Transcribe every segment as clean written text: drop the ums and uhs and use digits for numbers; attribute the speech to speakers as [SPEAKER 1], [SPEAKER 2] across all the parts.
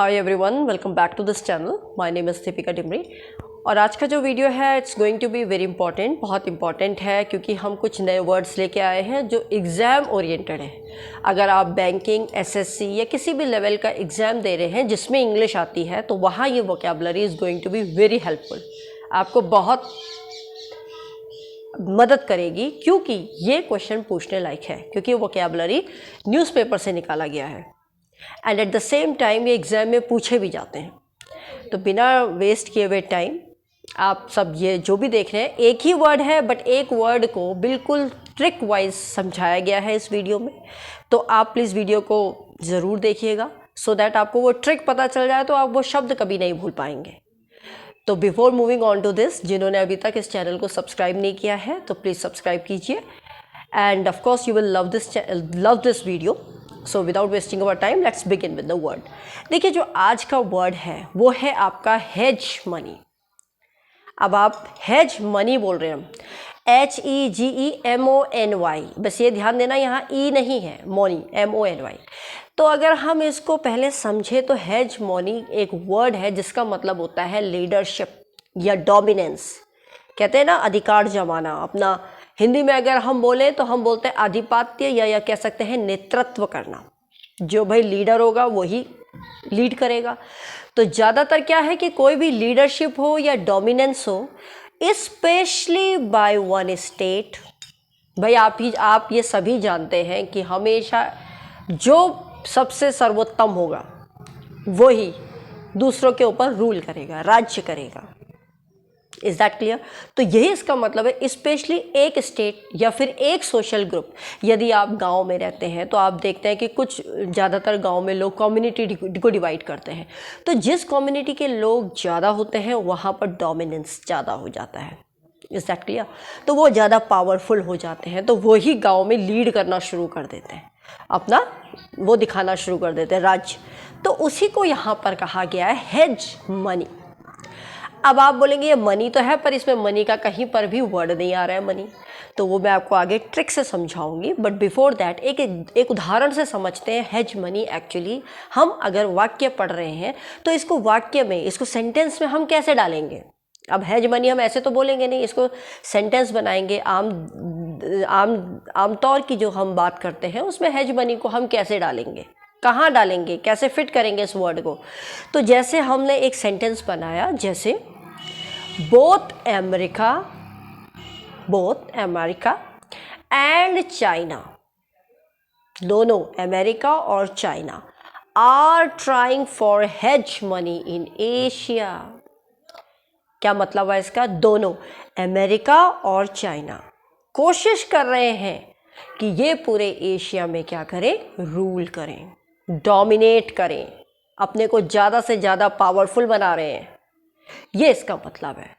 [SPEAKER 1] Hi everyone, welcome back to this channel. My name is Deepika Dimri और आज का जो वीडियो है it's going to be very important, बहुत इंपॉर्टेंट है क्योंकि हम कुछ नए वर्ड्स लेके आए हैं जो एग्ज़ाम ओरिएंटेड है। अगर आप बैंकिंग, एसएससी या किसी भी लेवल का एग्ज़ाम दे रहे हैं जिसमें इंग्लिश आती है तो वहाँ ये vocabulary is going to be very helpful, आपको बहुत मदद करेगी क्योंकि ये क्वेश्चन पूछने लायक है, क्योंकि वोकैबुलरी न्यूज़पेपर से निकाला गया है and at the same time ये एग्ज़ाम में पूछे भी जाते हैं। तो बिना वेस्ट किए हुए टाइम आप सब ये जो भी देख रहे हैं, एक ही वर्ड है बट एक वर्ड को बिल्कुल ट्रिक वाइज समझाया गया है इस वीडियो में। तो आप प्लीज़ वीडियो को ज़रूर देखिएगा सो दैट आपको वो ट्रिक पता चल जाए तो आप वो शब्द कभी नहीं भूल पाएंगे। तो before moving on to this, जिन्होंने अभी तक इस चैनल को सब्सक्राइब नहीं किया है तो प्लीज़ सब्सक्राइब कीजिए end of course you will love this video. So without wasting our time let's begin with the word. देखिए, जो आज का वर्ड है वो है आपका हेज मनी। अब आप हेज मनी बोल रहे हैं, HEGEMONY, बस ये ध्यान देना यहाँ ई नहीं है, मनी MONY। तो अगर हम इसको पहले समझे तो हेज मनी एक वर्ड है जिसका मतलब होता है लीडरशिप या डोमिनेंस। कहते हैं ना अधिकार जमाना। अपना हिंदी में अगर हम बोलें तो हम बोलते हैं आधिपत्य या कह सकते हैं नेतृत्व करना। जो भाई लीडर होगा वही लीड करेगा। तो ज़्यादातर क्या है कि कोई भी लीडरशिप हो या डोमिनेंस हो, स्पेशली बाय वन स्टेट, भाई आप ये सभी जानते हैं कि हमेशा जो सबसे सर्वोत्तम होगा वही दूसरों के ऊपर रूल करेगा, राज्य करेगा। Is that clear? तो यही इसका मतलब है। स्पेशली एक स्टेट या फिर एक सोशल ग्रुप, यदि आप गांव में रहते हैं तो आप देखते हैं कि कुछ ज़्यादातर गांव में लोग कम्युनिटी को डिवाइड करते हैं। तो जिस कम्युनिटी के लोग ज़्यादा होते हैं वहाँ पर डोमिनेंस ज़्यादा हो जाता है। Is that clear? तो वो ज़्यादा पावरफुल हो जाते हैं, तो वही गाँव में लीड करना शुरू कर देते हैं, अपना वो दिखाना शुरू कर देते हैं राज्य। तो उसी को यहाँ पर कहा गया है हेज मनी। अब आप बोलेंगे ये मनी तो है पर इसमें मनी का कहीं पर भी वर्ड नहीं आ रहा है मनी, तो वो मैं आपको आगे ट्रिक से समझाऊंगी। बट बिफोर दैट एक उदाहरण से समझते हैं हेज मनी। एक्चुअली हम अगर वाक्य पढ़ रहे हैं तो इसको वाक्य में, इसको सेंटेंस में हम कैसे डालेंगे? अब हेज मनी हम ऐसे तो बोलेंगे नहीं, इसको सेंटेंस बनाएंगे। आमतौर की जो हम बात करते हैं उसमें हेज मनी को हम कैसे डालेंगे, कहाँ डालेंगे, कैसे फिट करेंगे इस वर्ड को? तो जैसे हमने एक सेंटेंस बनाया, जैसे बोथ अमेरिका एंड चाइना, दोनों अमेरिका और China are trying for hedge money in Asia. क्या मतलब है इसका? दोनों अमेरिका और चाइना कोशिश कर रहे हैं कि ये पूरे एशिया में क्या करें? रूल करें, डोमिनेट करें, अपने को ज़्यादा से ज़्यादा पावरफुल बना रहे हैं। ये इसका मतलब है।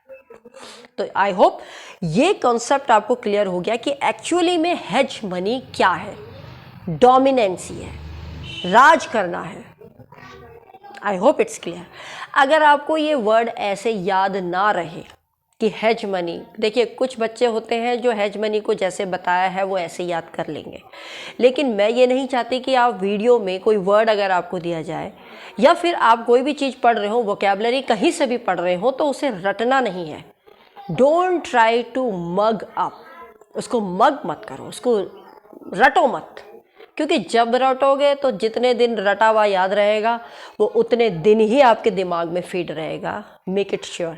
[SPEAKER 1] तो आई होप ये कॉन्सेप्ट आपको क्लियर हो गया कि एक्चुअली में हेज मनी क्या है। डोमिनेंसी है, राज करना है। I hope it's clear. अगर आपको ये वर्ड ऐसे याद ना रहे कि हेज मनी, देखिए कुछ बच्चे होते हैं जो हेज मनी को जैसे बताया है वो ऐसे याद कर लेंगे, लेकिन मैं ये नहीं चाहती कि आप वीडियो में कोई वर्ड अगर आपको दिया जाए या फिर आप कोई भी चीज़ पढ़ रहे हो, वोकैबुलरी कहीं से भी पढ़ रहे हो, तो उसे रटना नहीं है। Don't try to mug up, उसको मग मत करो, उसको रटो मत, क्योंकि जब रटोगे तो जितने दिन रटा हुआ याद रहेगा वो उतने दिन ही आपके दिमाग में फीड रहेगा। मेक इट श्योर,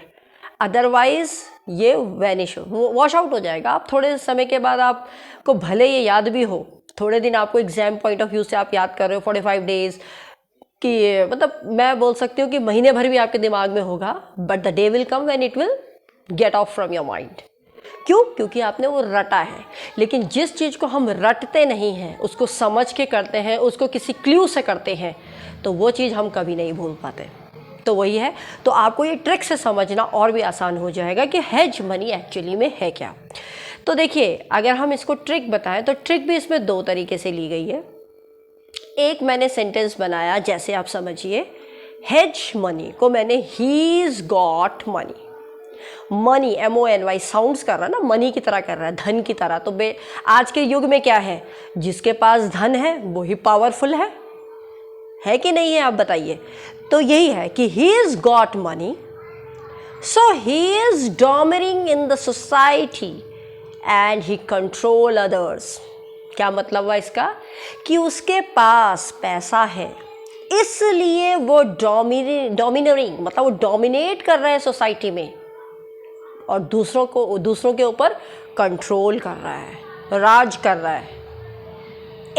[SPEAKER 1] अदरवाइज ये वैनिश वॉश आउट हो जाएगा। आप थोड़े समय के बाद आपको भले ये याद भी हो, थोड़े दिन आपको एग्जाम पॉइंट ऑफ व्यू से आप याद कर रहे हो 45 डेज कि मतलब मैं बोल सकती हूँ कि महीने भर भी आपके दिमाग में होगा, but the day will come when it will get of from your mind. क्यों? क्योंकि आपने वो रटा है। लेकिन जिस चीज़ को हम रटते नहीं हैं, उसको समझ के करते हैं, उसको किसी क्लू से करते हैं, तो वो चीज़ हम कभी नहीं भूल पाते। तो वही है। तो आपको ये ट्रिक से समझना और भी आसान हो जाएगा कि हेज मनी एक्चुअली में है क्या। तो देखिए, अगर हम इसको ट्रिक बताएं तो ट्रिक भी इसमें दो तरीके से ली गई है। एक मैंने सेंटेंस बनाया, जैसे आप समझिए हेज मनी को मैंने he's got money, money MONY sounds कर रहा है ना, मनी की तरह कर रहा है, धन की तरह। तो आज के युग में क्या है, जिसके पास धन है वही पावरफुल है। है कि नहीं है, आप बताइए। तो यही है कि he is got money, so he is dominating in the society and he control others. क्या मतलब हुआ इसका? कि उसके पास पैसा है, इसलिए वो डोमिनरिंग मतलब वो डोमिनेट कर रहा है सोसाइटी में और दूसरों के ऊपर कंट्रोल कर रहा है, राज कर रहा है।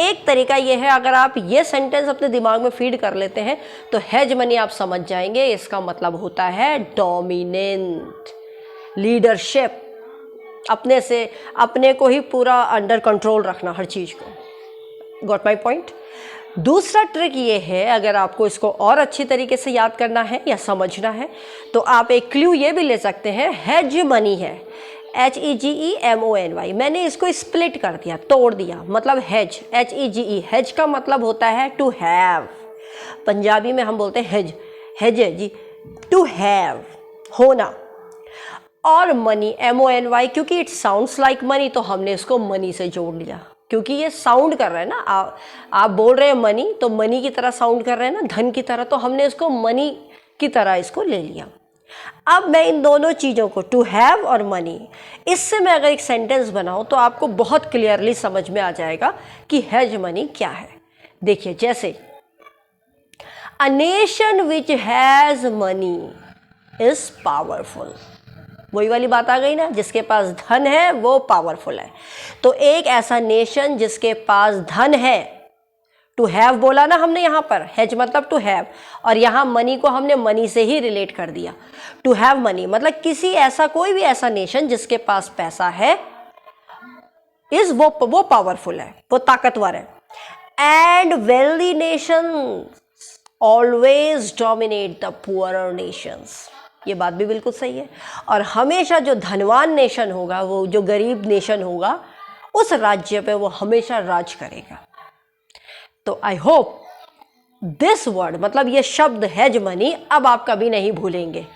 [SPEAKER 1] एक तरीका ये है, अगर आप ये सेंटेंस अपने दिमाग में फीड कर लेते हैं तो हेजमनी आप समझ जाएंगे, इसका मतलब होता है डोमिनेंट, लीडरशिप, अपने को ही पूरा अंडर कंट्रोल रखना हर चीज़ को। Got my point? दूसरा ट्रिक ये है, अगर आपको इसको और अच्छी तरीके से याद करना है या समझना है तो आप एक क्लू ये भी ले सकते हैं, हेजमनी है, HEGEMONY। मैंने इसको स्प्लिट कर दिया, तोड़ दिया, मतलब हेज, HEGE, हेज का मतलब होता है टू हैव। पंजाबी में हम बोलते हैं हेज, हेज है जी, टू हैव, होना। और मनी, MONY, क्योंकि इट साउंड्स लाइक मनी तो हमने इसको मनी से जोड़ लिया, क्योंकि ये साउंड कर रहा है ना, आप बोल रहे हैं मनी तो मनी की तरह साउंड कर रहे हैं ना, धन की तरह, तो हमने इसको मनी की तरह इसको ले लिया। अब मैं इन दोनों चीज़ों को, टू हैव और मनी, इससे मैं अगर एक सेंटेंस बनाऊं तो आपको बहुत क्लियरली समझ में आ जाएगा कि हेजमनी क्या है। देखिए, जैसे a nation which has money is powerful, वही वाली बात आ गई ना, जिसके पास धन है वो पावरफुल है। तो एक ऐसा नेशन जिसके पास धन है, टू हैव बोला ना हमने यहाँ पर, हैज मतलब टू हैव, और यहाँ मनी को हमने मनी से ही रिलेट कर दिया। टू हैव मनी मतलब कोई भी ऐसा नेशन जिसके पास पैसा है, इज वो पावरफुल है, वो ताकतवर है। And wealthy nation always dominate the poorer Nations, ये बात भी बिल्कुल सही है। और हमेशा जो धनवान नेशन होगा, वो जो गरीब नेशन होगा, उस राज्य पे वो हमेशा राज करेगा। तो आई होप दिस वर्ड, मतलब ये शब्द हेजमनी, अब आप कभी नहीं भूलेंगे।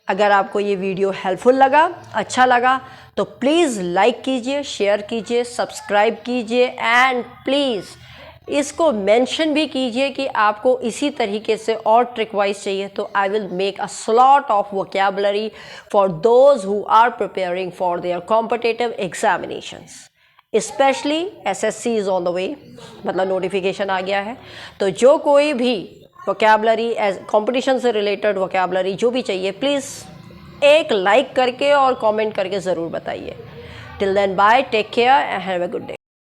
[SPEAKER 1] अगर आपको ये वीडियो हेल्पफुल लगा, अच्छा लगा, तो प्लीज़ लाइक कीजिए, शेयर कीजिए, सब्सक्राइब कीजिए एंड प्लीज़ इसको मेंशन भी कीजिए कि आपको इसी तरीके से और ट्रिक वाइज चाहिए, तो I will make a slot of vocabulary for those who are preparing for their competitive examinations. Specially SSC is on the way, मतलब नोटिफिकेशन आ गया है, तो जो कोई भी वोकैबुलरी कंपटीशन से रिलेटेड वोकैबुलरी जो भी चाहिए, प्लीज़ एक लाइक करके और कमेंट करके ज़रूर बताइए। Till then bye, take care and have a good day.